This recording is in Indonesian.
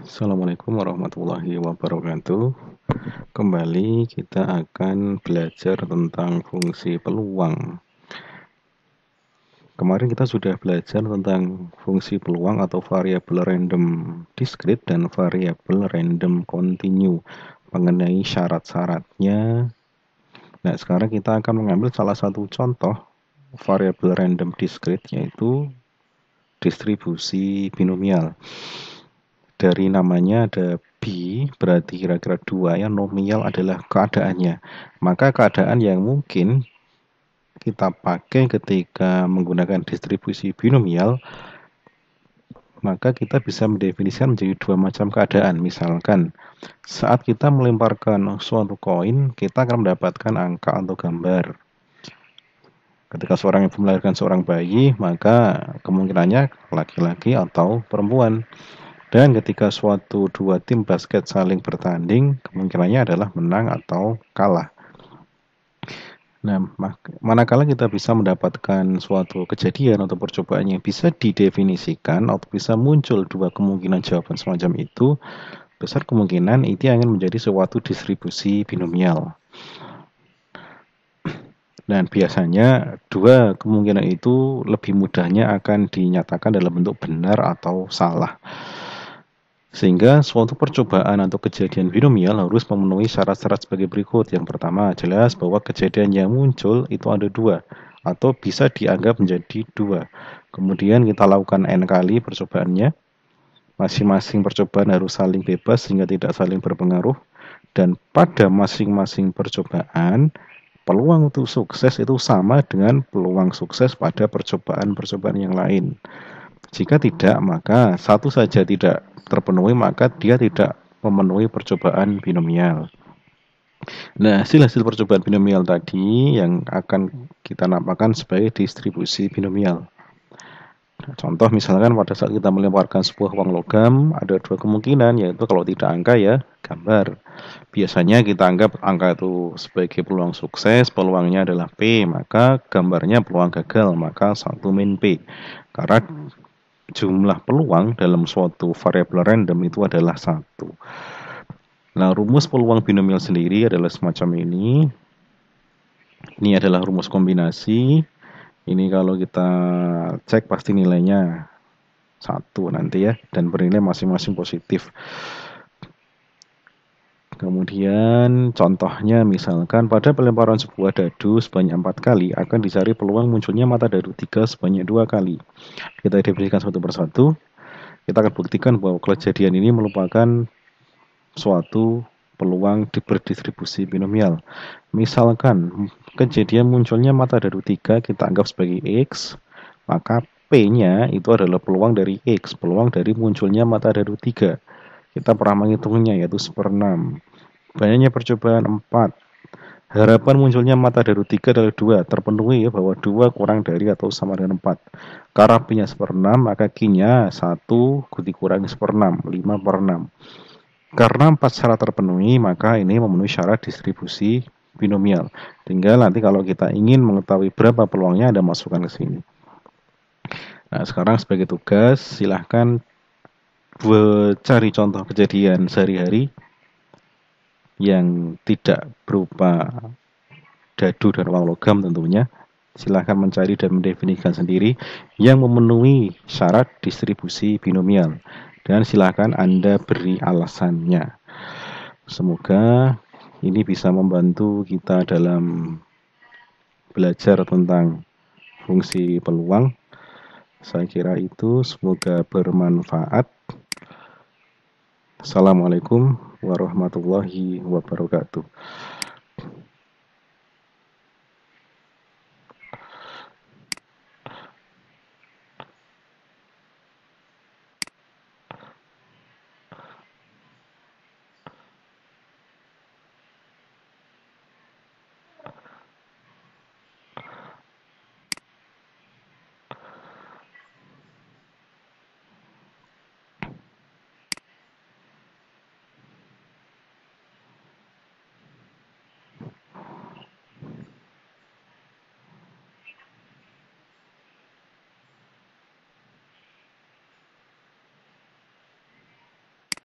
Assalamualaikum warahmatullahi wabarakatuh. Kembali kita akan belajar tentang fungsi peluang. Kemarin kita sudah belajar tentang fungsi peluang atau variabel random discrete dan variabel random continue mengenai syarat-syaratnya. Nah, sekarang kita akan mengambil salah satu contoh variabel random discrete, yaitu distribusi binomial. Dari namanya ada B, berarti kira-kira 2 ya, nominal adalah keadaannya. Maka keadaan yang mungkin kita pakai ketika menggunakan distribusi binomial, maka kita bisa mendefinisikan menjadi dua macam keadaan. Misalkan, saat kita melemparkan suatu koin, kita akan mendapatkan angka atau gambar. Ketika seorang ibu melahirkan seorang bayi, maka kemungkinannya laki-laki atau perempuan. Dan ketika suatu dua tim basket saling bertanding, kemungkinannya adalah menang atau kalah. Nah, manakala kita bisa mendapatkan suatu kejadian atau percobaan yang bisa didefinisikan atau bisa muncul dua kemungkinan jawaban semacam itu, besar kemungkinan itu akan menjadi suatu distribusi binomial. Dan biasanya dua kemungkinan itu lebih mudahnya akan dinyatakan dalam bentuk benar atau salah. Sehingga suatu percobaan atau kejadian binomial harus memenuhi syarat-syarat sebagai berikut. Yang pertama, jelas bahwa kejadian yang muncul itu ada dua, atau bisa dianggap menjadi dua. Kemudian kita lakukan N kali percobaannya. Masing-masing percobaan harus saling bebas sehingga tidak saling berpengaruh. Dan pada masing-masing percobaan, peluang untuk sukses itu sama dengan peluang sukses pada percobaan-percobaan yang lain. Jika tidak, maka satu saja tidak terpenuhi, maka dia tidak memenuhi percobaan binomial. Nah, hasil percobaan binomial tadi yang akan kita namakan sebagai distribusi binomial. Contoh misalkan pada saat kita melemparkan sebuah uang logam, ada dua kemungkinan, yaitu kalau tidak angka ya gambar. Biasanya kita anggap angka itu sebagai peluang sukses, peluangnya adalah P, maka gambarnya peluang gagal, maka 1 min P. Karena jumlah peluang dalam suatu variabel random itu adalah 1. Nah, rumus peluang binomial sendiri adalah semacam ini. Ini adalah rumus kombinasi. Ini kalau kita cek pasti nilainya 1 nanti ya, dan bernilai masing-masing positif. Kemudian contohnya misalkan pada pelemparan sebuah dadu sebanyak 4 kali akan dicari peluang munculnya mata dadu 3 sebanyak 2 kali. Kita definisikan satu persatu. Kita akan buktikan bahwa kejadian ini merupakan suatu peluang berdistribusi binomial. Misalkan kejadian munculnya mata dadu 3 kita anggap sebagai X, maka P-nya itu adalah peluang dari X, peluang dari munculnya mata dadu 3. Kita pernah menghitungnya yaitu 1/6. Banyaknya percobaan 4. Harapan munculnya mata dadu 3 adalah 2. Terpenuhi ya bahwa 2 kurang dari atau sama dengan 4. Karena P-nya 1/6, maka Q-nya 1 dikurangi 1/6, 5/6. Karena 4 syarat terpenuhi, maka ini memenuhi syarat distribusi binomial. Tinggal nanti kalau kita ingin mengetahui berapa peluangnya, Anda masukkan ke sini. Nah, sekarang sebagai tugas, silahkan cari contoh kejadian sehari-hari yang tidak berupa dadu dan uang logam tentunya. Silahkan mencari dan mendefinisikan sendiri yang memenuhi syarat distribusi binomial. Dan silahkan Anda beri alasannya. Semoga ini bisa membantu kita dalam belajar tentang fungsi peluang. Saya kira itu, semoga bermanfaat. Assalamualaikum warahmatullahi wabarakatuh.